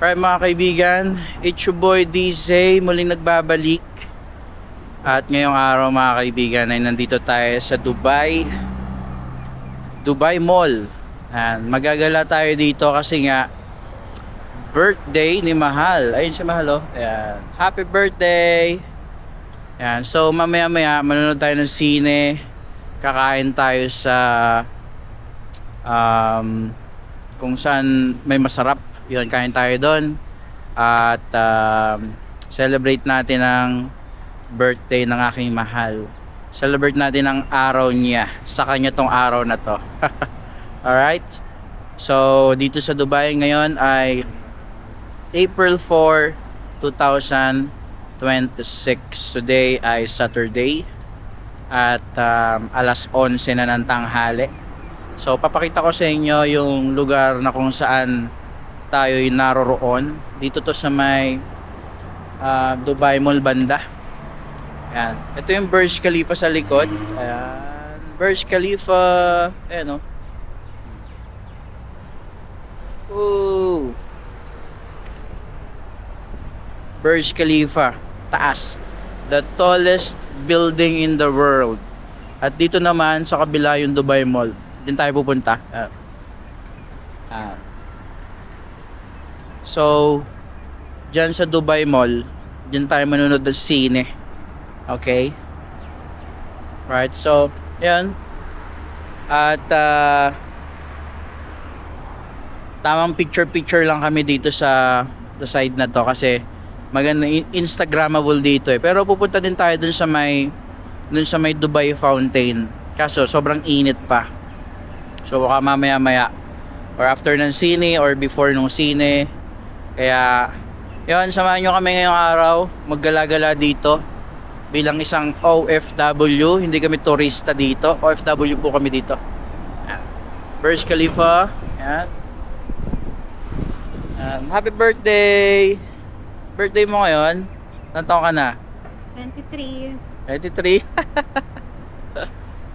Alright mga kaibigan, it's your boy DJ, muling nagbabalik. At ngayong araw mga kaibigan ay nandito tayo sa Dubai Mall. And magagala tayo dito kasi nga birthday ni Mahal. Ayun si Mahal oh. Ayan. Happy birthday! Ayan. So mamaya manonood tayo ng sine. Kakain tayo sa kung saan may masarap. Yun, kain tayo doon. At celebrate natin ang birthday ng aking mahal. Celebrate natin ang araw niya. Sa kanya tong araw na to. Alright? So, dito sa Dubai ngayon ay April 4, 2026. Today ay Saturday. At alas 11 na ng tanghali. So, papakita ko sa inyo yung lugar na kung saan tayo'y naroroon. Dito to sa may Dubai Mall banda. Ayan. Ito yung Burj Khalifa sa likod. Ayan. Burj Khalifa. Ayan o. Ooh. Burj Khalifa. Taas. The tallest building in the world. At dito naman sa kabila yung Dubai Mall. Din tayo pupunta. So, dyan sa Dubai Mall, dyan tayo manunod ng sine. Okay? Right, so, yan. At, tamang picture-picture lang kami dito sa side na to kasi maganda, Instagrammable dito eh. Pero pupunta din tayo dun sa may Dubai Fountain. Kaso, sobrang init pa. So, baka mamaya-maya or after ng sine or before nung sine. Kaya, yun, samahan nyo kami ngayong araw. Maggala-gala dito. Bilang isang OFW. Hindi kami turista dito. OFW po kami dito. Ayan. Burj Khalifa. Ayan. Happy birthday! Birthday mo ngayon? Ilang taon ka na? 23. 23?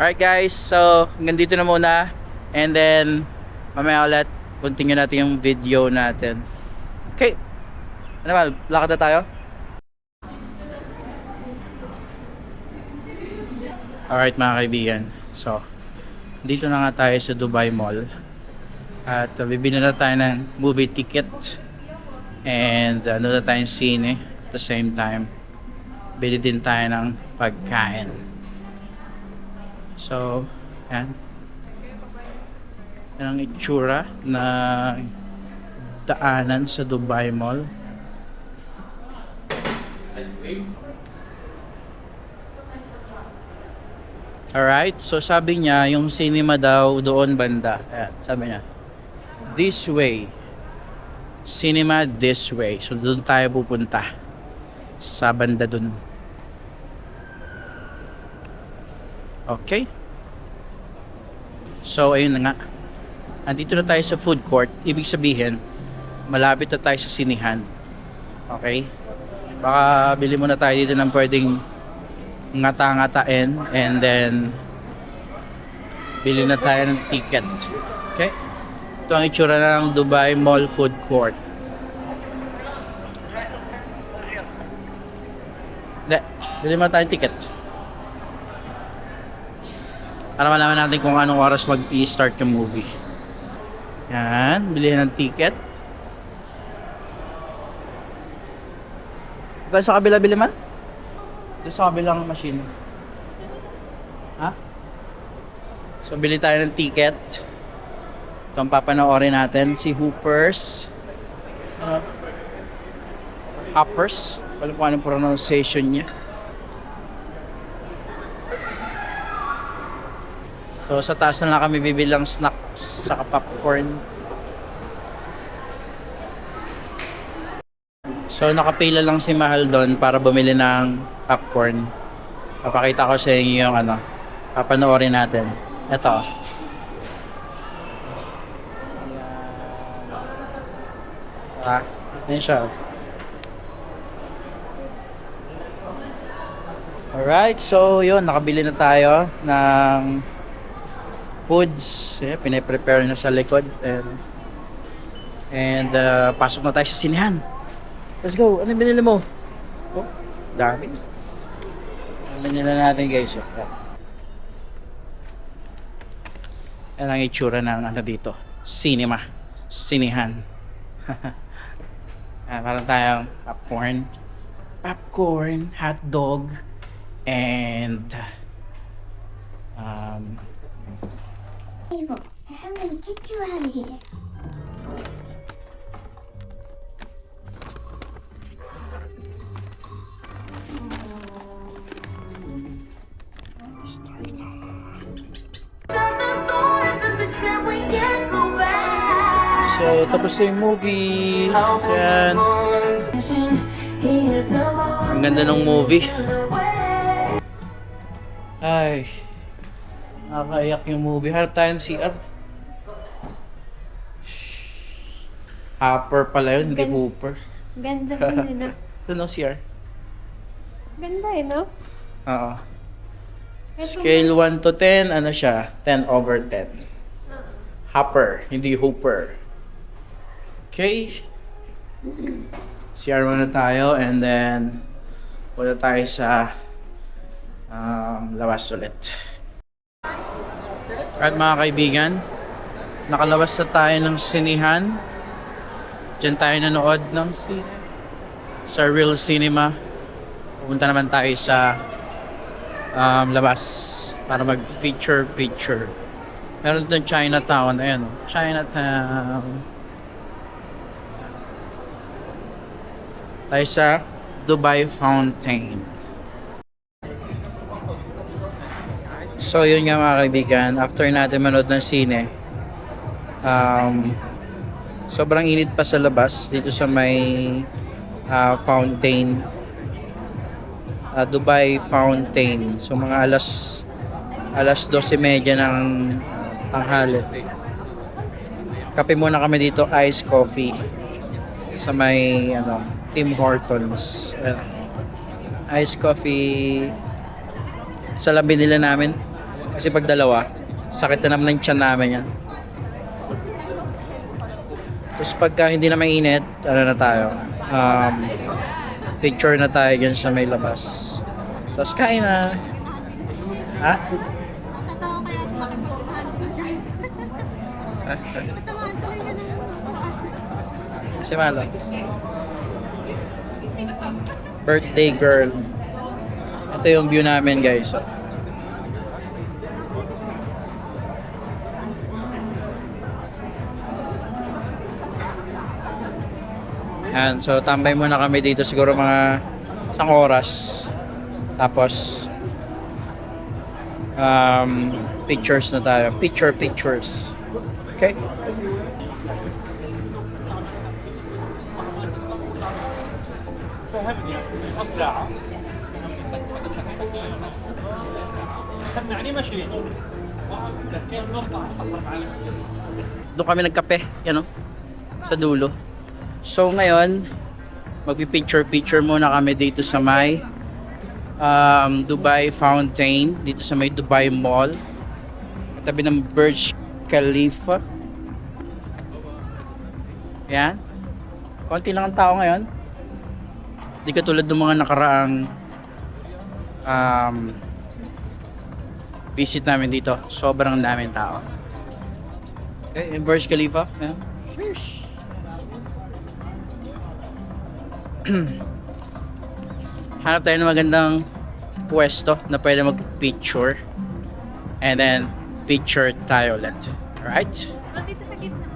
Alright guys, so hanggang dito na muna. And then, mamaya ulit, continue natin yung video natin. Okay. Ano ba? Lakad na tayo? Alright mga kaibigan. So, dito na nga tayo sa Dubai Mall. At bibili na tayo ng movie ticket. And ano na tayong sine. At the same time, bili din tayo ng pagkain. So, yan. Yan ang itsura na daanan sa Dubai Mall. Alright, so sabi niya yung cinema daw doon banda. Ayan, sabi niya this way. Cinema this way. So doon tayo pupunta. Sa banda doon. Okay. So ayun na nga. Andito na tayo sa food court. Ibig sabihin, malapit na tayo sa sinihan. Okay? Baka bili muna tayo dito ng pwedeng ngata-ngatain and then bili na tayo ng ticket. Okay? Ito ang itsura ng Dubai Mall Food Court. Hindi. Bili muna tayo ng ticket. Para malaman natin kung anong oras mag-i-start yung movie. Yan, bilihan ng ticket. Kaya sa kabila bili man? Doon sa kabilang machine. Ha? So bili tayo ng ticket. Ito ang papanoorin natin. Si Hoopers. Hoppers. Alam ko anong pronunciation niya. So sa taas na lang kami bibilang snacks saka popcorn. So nakapila lang si Mahal doon para bumili ng popcorn. Papakita ko sa inyo yung ano, papanoorin natin. Ito. Ayan siya. Alright, so yun, nakabili na tayo ng foods. Pinaprepare na sa likod. And And pasok na tayo sa sinehan. Let's go. Ano binili mo? Oh, dami. Ano binili natin guys? Yan ang itsura ng ano dito. Cinema. Sinehan. Meron tayong popcorn, hotdog, and Evil, I'm gonna get you out of here. so tapos na yung movie. Yan. Ang ganda ng movie. Ay. Nakakaiyak yung movie. Harap tayo ng CR. Hopper pala yun, hindi Hooper. Ganda din na. Ito ng CR. Ganda eh, no? Oo. Scale 1 to 10, ano siya? 10 over 10. Hopper, hindi Hooper. Okay. CR muna tayo and then punta tayo sa labas ulit. At mga kaibigan, nakalabas na tayo ng sinihan. Diyan tayo nanood ng sa Real Cinema. Pupunta naman tayo sa labas para mag picture. Meron doon Chinatown. Ayan, Chinatown. Tayo sa Dubai Fountain. So yun nga mga kaibigan, after natin manood ng sine, sobrang init pa sa labas dito sa may fountain, Dubai Fountain. So mga alas 12:30 ng tanghali. Kape muna kami dito, iced coffee sa may Tim Hortons. Iced coffee sa labi nila namin. Kasi pag dalawa, sakit na naman ng tiyan namin yan. Tapos pagka hindi na mainit, ano na tayo? Picture na tayo dyan sa may labas. Tapos kain na. Ha? Tatawa kaya bakit magkasahan ko siya. Tatamaan talaga na. Kasi malo. Birthday girl. Ito yung view namin guys. So. Yan, so tambay muna kami dito siguro mga isang oras. Tapos pictures na tayo. Pictures. Okay? Doon kami nagkape, yan o, sa dulo. So ngayon, magpi-picture muna kami dito sa may Dubai Fountain, dito sa may Dubai Mall, tabi ng Burj Khalifa. Yan. Konti lang ang tao ngayon. Di katulad ng mga nakaraang visit namin dito. Sobrang daming tao. Okay, yung Burj Khalifa. Yan. Hanap tayo ng magandang pwesto na pwede mag-picture. And then, picture tayo ulit. Alright? Dito sa gitna.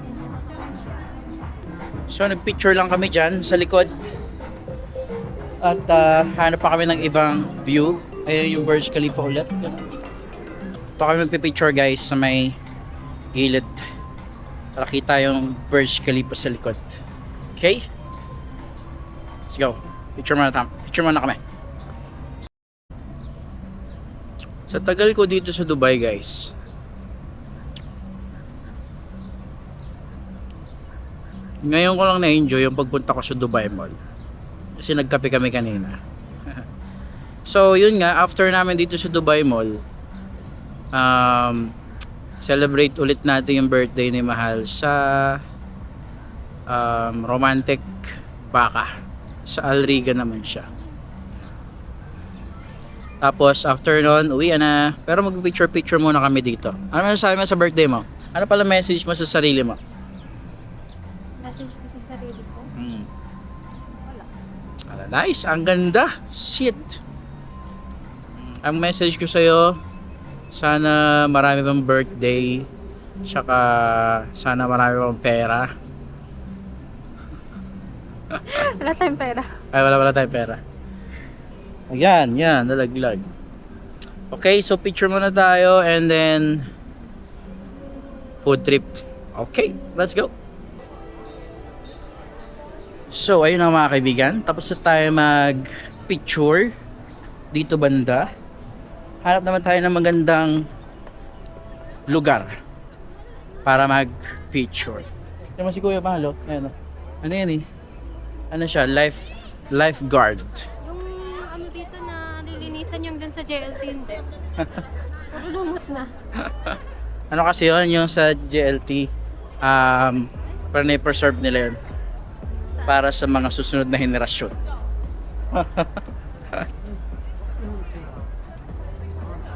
So, nag-picture lang kami dyan sa likod. At hanap pa kami ng ibang view. Ayun yung Burj Khalifa ulit. Ito kami magpipicture guys sa may gilid. Para kita yung Burj Khalifa sa likod. Okay? Let's go. Picture muna kami. Sa tagal ko dito sa Dubai guys, ngayon ko lang na-enjoy yung pagpunta ko sa Dubai Mall. Kasi nagkape kami kanina. So yun nga, after namin dito sa Dubai Mall, celebrate ulit natin yung birthday ni Mahal sa romantic baka. Sa Alriga naman siya. Tapos after nun, uwi na. Pero mag-picture muna kami dito. Ano masasabi mo sa birthday mo? Ano pala message mo sa sarili mo? Message ko sa sarili ko. Wala. Nice, ang ganda. Shit. Ang message ko sa'yo, sana marami pang birthday. Tsaka sana marami pang pera. Wala tayong pera. Ay, wala tayong pera. Ayan, yan, nalaglag. Okay, so picture muna tayo and then food trip. Okay, let's go. So, ayun na mga kaibigan. Tapos na tayo mag-picture dito banda. Hanap naman tayo ng magandang lugar para mag-picture. Ito mo si Kuya Palo. Ayan, ano yan eh? Ano siya? Lifeguard. Yung ano dito na nilinisan yung dun sa JLT hindi. Puro lumot na. Ano kasi yun, yung sa JLT, para na-preserve nila yun. Para sa mga susunod na henerasyon.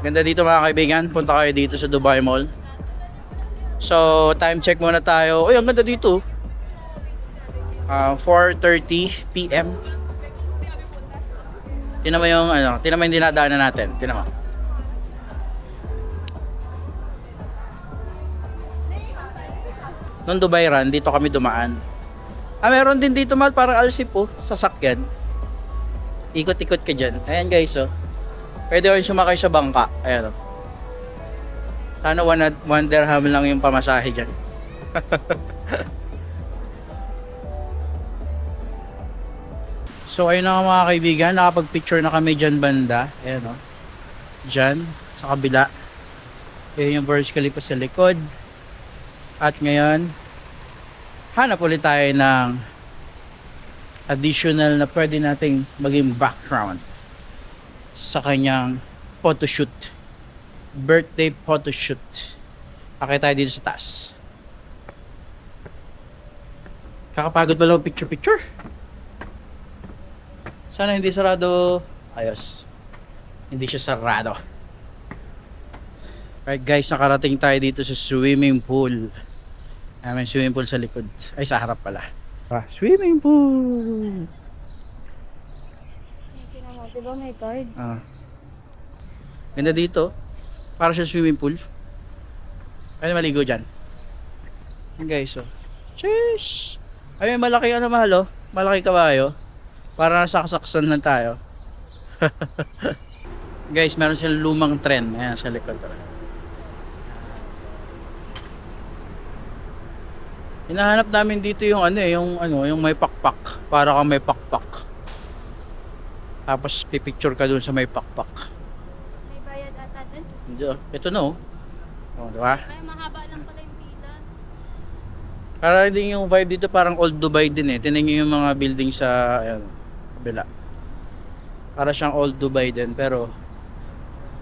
Ganda dito mga kaibigan. Punta kayo dito sa Dubai Mall. So, time check muna tayo. Uy, ang ganda dito. 4:30 PM. Tingnan mo yung tingnan mo yung dinadaanan natin. Tingnan mo. Nung Dubai Run, dito kami dumaan. Meron din dito mal parang Alsip sasakyan. Ikot-ikot ka dyan. Ayan guys Pwede ko sumakay sa bangka. Ayan Sana 1 dirham lang yung pamasahe dyan. So ayun na nga mga kaibigan, nakapag-picture na kami dyan banda. Ayan dyan, sa kabila. Ayan yung Burj Khalifa sa likod. At ngayon, hanap ulit tayo ng additional na pwede nating maging background sa kanyang photoshoot. Birthday photoshoot. Akit tayo dito sa taas. Kakapagod ba lang picture-picture? Sana hindi sarado. Ayos. Hindi siya sarado. Alright guys, nakarating tayo dito sa swimming pool. May swimming pool sa likod. Ay, sa harap pala. Swimming pool! Tingnan mo, diba may guard? Ganda dito. Para sa swimming pool. Pwede maligo dyan. Yan guys, Sheesh! Ay, may malaki mahal malaki kabayo. Para nasakasaksan lang tayo. Guys, meron silang lumang tren. Ayan, sa likod. Hinahanap namin dito yung yung may pakpak. Para kang may pakpak. Tapos pipicture ka dun sa may pakpak. May bayad ata din. Ito diba? Ay, mahaba lang pala yung pila. Para din yung vibe dito parang old Dubai din eh. Tingnan nyo yung mga building sa kabila. Para siyang old Dubai din pero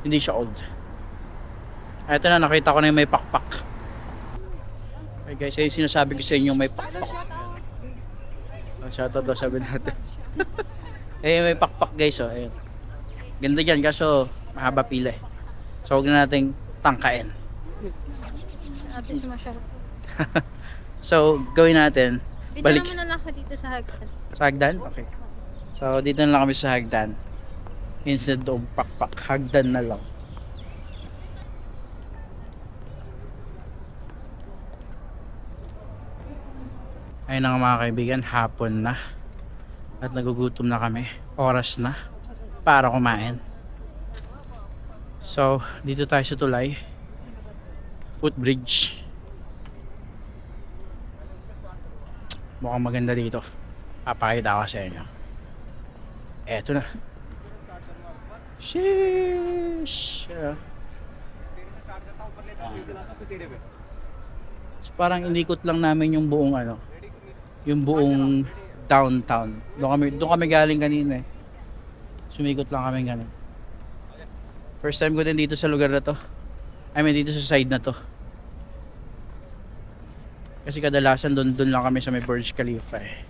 hindi siya old. Ito na, nakita ko na yung may pakpak. Okay guys, yung sinasabi ko sa inyo may pakpak. Shoutout daw sabi natin. May pakpak guys ayun. Ganda dyan kaso mahaba pila eh. So huwag na nating tangkain. Sabi siya masyado. So gawin natin. Balik. Bigyan mo na lang ako dito sa hagdan. Sa hagdan? Okay. So dito na lang kami sa hagdan. Instead of pakpak, hagdan na lang. Ayun na nga mga kaibigan, hapon na. At nagugutom na kami. Oras na para kumain. So, dito tayo sa tulay. Footbridge. Mukhang maganda dito. Papakita ko sa inyo. Eto na. Sheesh. So, parang inikot lang namin yung buong yung buong downtown. Doon kami galing kanina eh. Sumikot lang kami ganun. First time ko din dito sa lugar na to. I mean dito sa side na to. Kasi kadalasan doon lang kami sa may Burj Khalifa eh.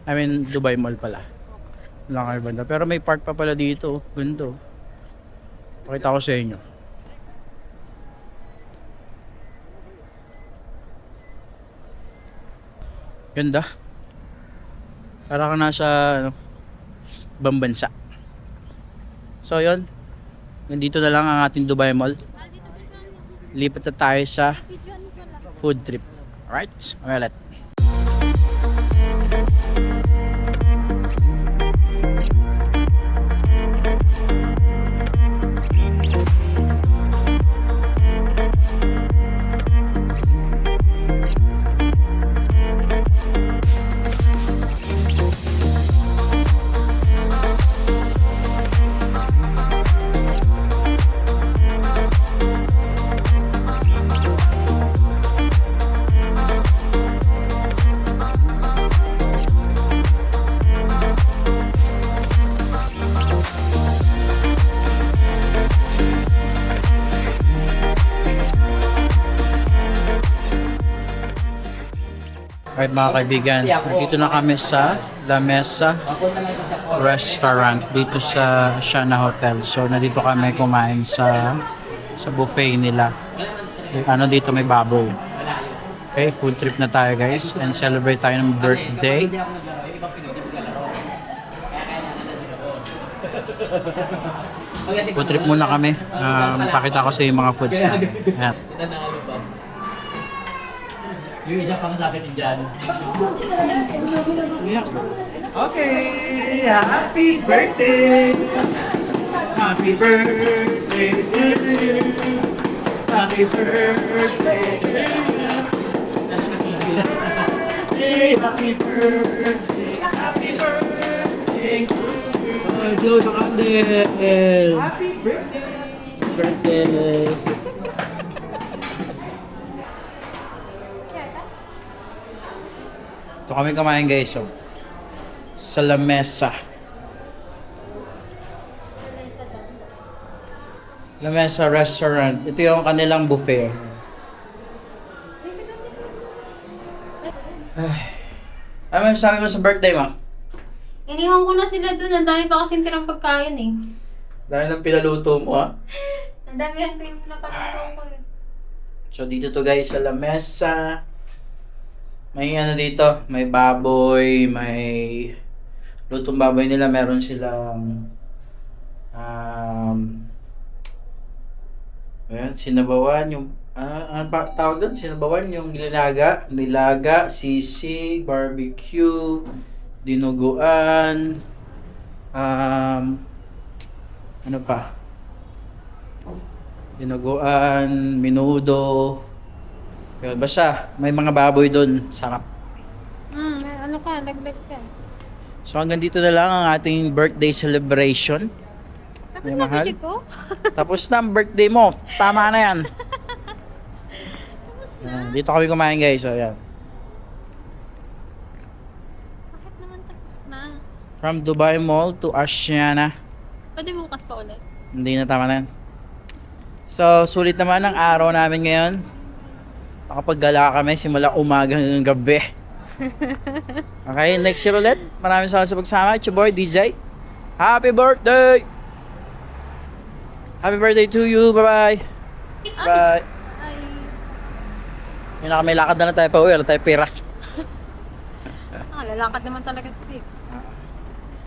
I mean, Dubai Mall pala. Doon lang kami banda. Pero may park pa pala dito. Ganito. Pakita ko sa inyo. Ganda. Para ka nasa ibang bansa. So yun. Nandito na lang ang ating Dubai Mall. Lipat na tayo sa food trip. Alright? Mamaya ulit. Alright mga kaibigan, dito na kami sa La Mesa Restaurant dito sa Shana Hotel. So nandito kami kumain sa buffet nila. Ano dito may baboy. Okay, food trip na tayo guys and celebrate tayo ng birthday. Food trip muna kami. Pakita ko sa yung mga foods na. Ayan. Yung isa pang sa akin dyan. Okay, happy birthday! Happy birthday to you! Happy birthday! Happy birthday! Happy birthday to you! Glow sa candle! Happy birthday! Birthday! Ito kami kumain guys, so. Sa La Mesa. La Mesa Restaurant. Ito yung kanilang buffet. Ano sabi mo sa birthday mo? Iniwan ko na sila dun. Ang dami pa kasing tirang pagkain eh. Dahil ng pinaluto mo ha. Ang dami pa yung napatuto ko eh. So dito to guys sa La Mesa. May ano dito, may baboy, may lutong baboy nila, meron silang ayan, sinabawan yung ano pa tawag doon? Sinabawan yung nilaga, sisig, barbecue, dinuguan, ano pa? Dinuguan, menudo. Yun, basta may mga baboy doon, sarap. May ano ka, laglag ka. So hanggang dito na lang ang ating birthday celebration. Tapos May na mahal? video ko? Tapos na ang birthday mo. Tama na yan. Dito kami kumain guys. So, yan. Bakit naman tapos na? From Dubai Mall to Asiana. Pwede bukas pa ulit. Hindi na, tama na yan. So sulit naman ang araw namin ngayon. Nakapaggala kami simula umaga hanggang gabi. Okay, next year ulit. Maraming salamat sa pagsama. It's your boy DJ. Happy birthday! Happy birthday to you. Bye-bye. Bye. Ay, May lakad na tayo pa uwi. Wala tayo pera. lalakad naman talaga ito eh.